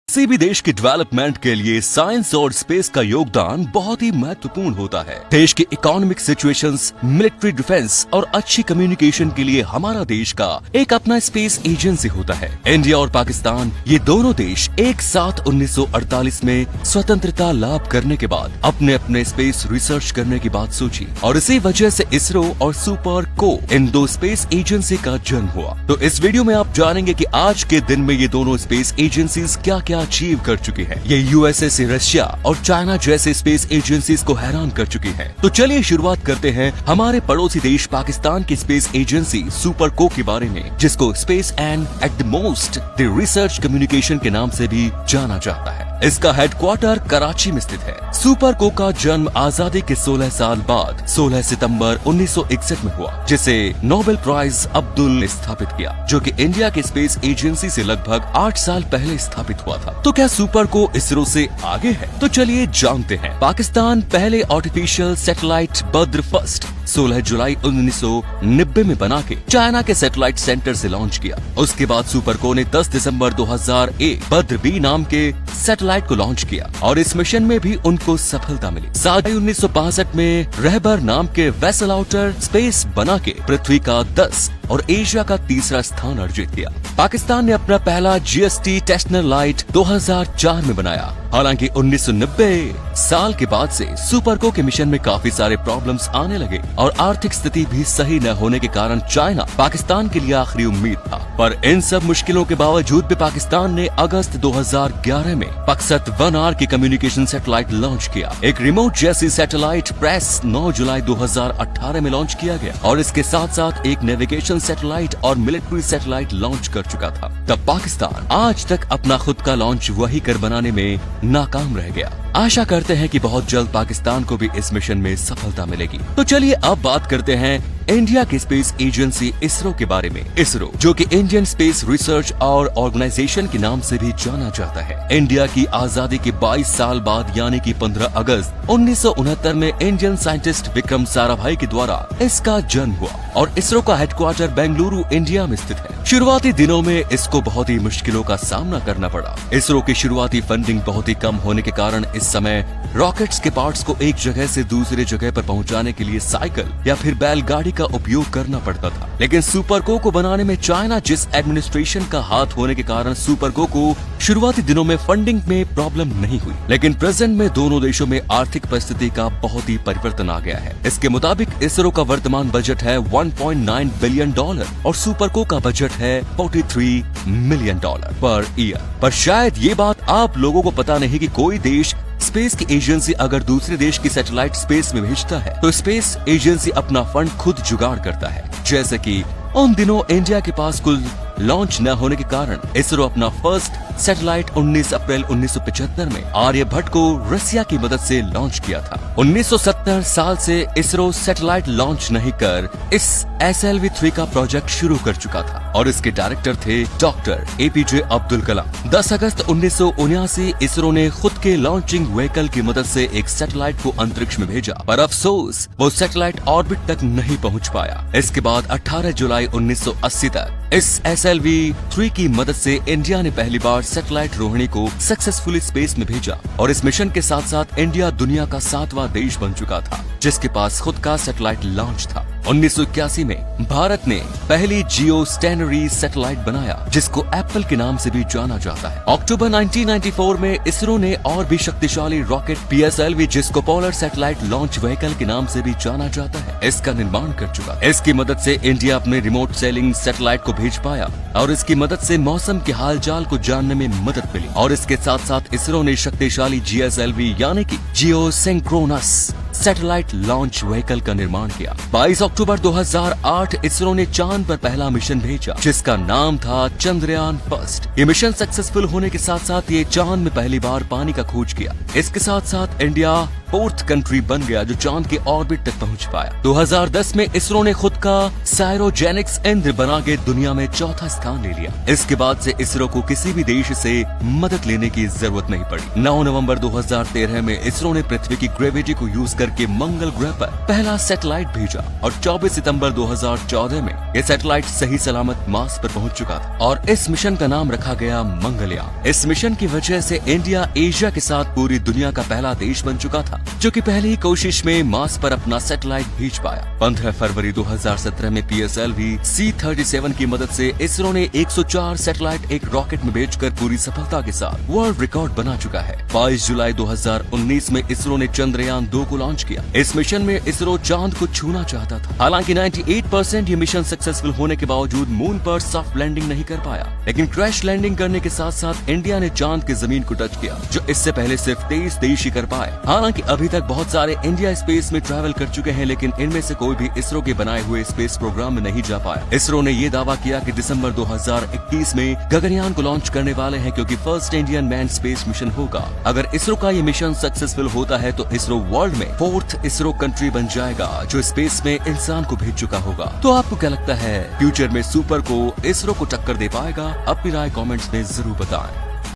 किसी भी देश के डेवलपमेंट के लिए साइंस और स्पेस का योगदान बहुत ही महत्वपूर्ण होता है। देश के इकोनॉमिक सिचुएशंस, मिलिट्री डिफेंस और अच्छी कम्युनिकेशन के लिए हमारा देश का एक अपना स्पेस एजेंसी होता है। इंडिया और पाकिस्तान ये दोनों देश एक साथ 1948 में स्वतंत्रता लाभ करने के बाद अपने अपने स्पेस रिसर्च करने की बात सोची और इसी वजह से इसरो और सुपर को इन दो स्पेस एजेंसी का जन्म हुआ। तो इस वीडियो में आप जानेंगे कि आज के दिन में ये दोनों स्पेस एजेंसीज क्या क्या अचीव कर चुकी है। ये यूएसए से रशिया और चाइना जैसे स्पेस एजेंसीज को हैरान कर चुकी है। तो चलिए शुरुआत करते हैं हमारे पड़ोसी देश पाकिस्तान की स्पेस एजेंसी सुपर को के बारे में, जिसको space and at the most the research communication के नाम से भी जाना जाता है। इसका हेडक्वार्टर कराची में स्थित है। सुपर को का जन्म आजादी के 16 साल बाद 16 सितंबर 1961 में हुआ, जिसे नोबेल प्राइज अब्दुल ने स्थापित किया, जो कि इंडिया के स्पेस एजेंसी से लगभग 8 साल पहले स्थापित हुआ था। तो क्या सुपर को इसरो से आगे है? तो चलिए जानते हैं। पाकिस्तान पहले आर्टिफिशियल सैटेलाइट बद्र फर्स्ट 16 जुलाई 1990 में बना के चाइना के सैटेलाइट सेंटर से लॉन्च किया। उसके बाद सुपर को ने 10 दिसंबर 2001 बद्र बी नाम के सैटेलाइट को लॉन्च किया और इस मिशन में भी उनको सफलता मिली। 1965 में रहबर नाम के वेसल आउटर स्पेस बना के पृथ्वी का 10 और एशिया का तीसरा स्थान अर्जित किया। पाकिस्तान ने अपना पहला जीएसटी टेस्टनर लाइट 2004 में बनाया। हालांकि 1990 साल के बाद से सुपर को के मिशन में काफी सारे प्रॉब्लम्स आने लगे और आर्थिक स्थिति भी सही न होने के कारण चाइना पाकिस्तान के लिए आखिरी उम्मीद था। पर इन सब मुश्किलों के बावजूद भी पाकिस्तान ने अगस्त 2011 में पक्सत 1R की कम्युनिकेशन सैटेलाइट लॉन्च किया। एक रिमोट जैसी सैटेलाइट प्रेस 9 जुलाई 2018 में लॉन्च किया गया और इसके साथ साथ एक नेविगेशन सैटेलाइट और मिलिट्री सैटेलाइट लॉन्च कर चुका था। तब पाकिस्तान आज तक अपना खुद का लॉन्च वही कर बनाने में नाकाम रह गया। आशा करते हैं कि बहुत जल्द पाकिस्तान को भी इस मिशन में सफलता मिलेगी। तो चलिए अब बात करते हैं इंडिया की स्पेस एजेंसी इसरो के बारे में। इसरो, जो कि इंडियन स्पेस रिसर्च और ऑर्गेनाइजेशन के नाम से भी जाना जाता है, इंडिया की आजादी के 22 साल बाद यानी कि 15 अगस्त 1969 में इंडियन साइंटिस्ट विक्रम साराभाई के द्वारा इसका जन्म हुआ और इसरो का हेडक्वार्टर बेंगलुरु इंडिया में स्थित है। शुरुआती दिनों में इसको बहुत ही मुश्किलों का सामना करना पड़ा। इसरो की शुरुआती फंडिंग बहुत ही कम होने के कारण इस समय रॉकेट्स के पार्ट्स को एक जगह से दूसरे जगह पर पहुंचाने के लिए साइकिल या फिर बैलगाड़ी का उपयोग करना पड़ता था। लेकिन सुपर को बनाने में चाइना जिस एडमिनिस्ट्रेशन का हाथ होने के कारण सुपर को शुरुआती दिनों में फंडिंग में प्रॉब्लम नहीं हुई। लेकिन प्रेजेंट में दोनों देशों में आर्थिक परिस्थिति का बहुत ही परिवर्तन आ गया है। इसके मुताबिक इसरो का वर्तमान बजट है $1.9 बिलियन और सुपर को का बजट है $43 मिलियन पर ईयर। पर शायद ये बात आप लोगों को पता नहीं कि कोई देश स्पेस की एजेंसी अगर दूसरे देश की सैटेलाइट स्पेस में भेजता है तो स्पेस एजेंसी अपना फंड खुद जुगाड़ करता है। जैसे कि उन दिनों इंडिया के पास कुल लॉन्च न होने के कारण इसरो अपना फर्स्ट सैटेलाइट 19 अप्रैल 1975 में आर्यभट्ट को रसिया की मदद से लॉन्च किया था। 1970 साल से इसरो सैटेलाइट लॉन्च नहीं कर इस SLV-3 का प्रोजेक्ट शुरू कर चुका था और इसके डायरेक्टर थे डॉक्टर APJ अब्दुल कलाम। 10 अगस्त 1979 इसरो ने खुद के लॉन्चिंग व्हीकल की मदद से एक सैटेलाइट को अंतरिक्ष में भेजा, पर अफसोस वो सैटेलाइट ऑर्बिट तक नहीं पहुंच पाया। इसके बाद 18 जुलाई 1980 तक इस SLV-3 की मदद से इंडिया ने पहली बार सैटेलाइट रोहिणी को सक्सेसफुली स्पेस में भेजा और इस मिशन के साथ साथ इंडिया दुनिया का 7वां देश बन चुका था जिसके पास खुद का सैटेलाइट लॉन्च था। 1981 में भारत ने पहली जियो स्टेशनरी सैटेलाइट बनाया जिसको एप्पल के नाम से भी जाना जाता है। अक्टूबर 1994 में इसरो ने और भी शक्तिशाली रॉकेट PSLV, जिसको पोलर सैटेलाइट लॉन्च व्हीकल के नाम से भी जाना जाता है, इसका निर्माण कर चुका। इसकी मदद से इंडिया अपने रिमोट सेलिंग सैटेलाइट को भेज पाया और इसकी मदद से मौसम के हालचाल को जानने में मदद मिली। और इसके साथ साथ इसरो ने शक्तिशाली GSLV यानी कि जियो सिंक्रोनस सैटेलाइट लॉन्च व्हीकल का निर्माण किया। 22 अक्टूबर 2008 इसरो ने चांद पर पहला मिशन भेजा जिसका नाम था चंद्रयान फर्स्ट। ये मिशन सक्सेसफुल होने के साथ साथ ये चांद में पहली बार पानी का खोज किया। इसके साथ साथ इंडिया फोर्थ कंट्री बन गया जो चांद के ऑर्बिट तक पहुंच पाया। 2010 में इसरो ने खुद का साइरोजेनिक्स यंत्र बना के दुनिया में चौथा स्थान ले लिया। इसके बाद से इसरो को किसी भी देश से मदद लेने की जरूरत नहीं पड़ी। 9 नवंबर 2013 में इसरो ने पृथ्वी की ग्रेविटी को यूज करके मंगल ग्रह पर पहला सैटेलाइट भेजा और 24 सितंबर 2014 में यह सैटेलाइट सही सलामत मार्स पर पहुंच चुका था और इस मिशन का नाम रखा गया मंगलयान। इस मिशन की वजह से इंडिया एशिया के साथ पूरी दुनिया का पहला देश बन चुका था जो कि पहली कोशिश में मार्स पर अपना सैटेलाइट भेज पाया। 15 फरवरी 2017 में PSLV C-37 की मदद से इसरो ने 104 सैटेलाइट एक रॉकेट में भेजकर पूरी सफलता के साथ वर्ल्ड रिकॉर्ड बना चुका है। 22 जुलाई 2019 में इसरो ने चंद्रयान 2 को लॉन्च किया। इस मिशन में इसरो चांद को छूना चाहता था। हालांकि 98% ये मिशन सक्सेसफुल होने के बावजूद मून पर सॉफ्ट लैंडिंग नहीं कर पाया, लेकिन क्रैश लैंडिंग करने के साथ साथ इंडिया ने चांद की जमीन को टच किया, जो इससे पहले सिर्फ 23 देश ही कर पाए। हालांकि अभी तक बहुत सारे इंडिया स्पेस में ट्रैवल कर चुके हैं, लेकिन इनमें से कोई भी इसरो के बनाए हुए स्पेस प्रोग्राम में नहीं जा पाया। इसरो ने ये दावा किया कि दिसंबर 2021 में गगनयान को लॉन्च करने वाले हैं, क्योंकि first Indian man space mission होगा। अगर इसरो का ये मिशन सक्सेसफुल होता है तो इसरो वर्ल्ड में फोर्थ इसरो कंट्री बन जाएगा जो स्पेस में इंसान को भेज चुका होगा। तो आपको क्या लगता है, फ्यूचर में सुपर को इसरो को टक्कर दे पाएगा? अपनी राय कमेंट्स में जरूर बताएं।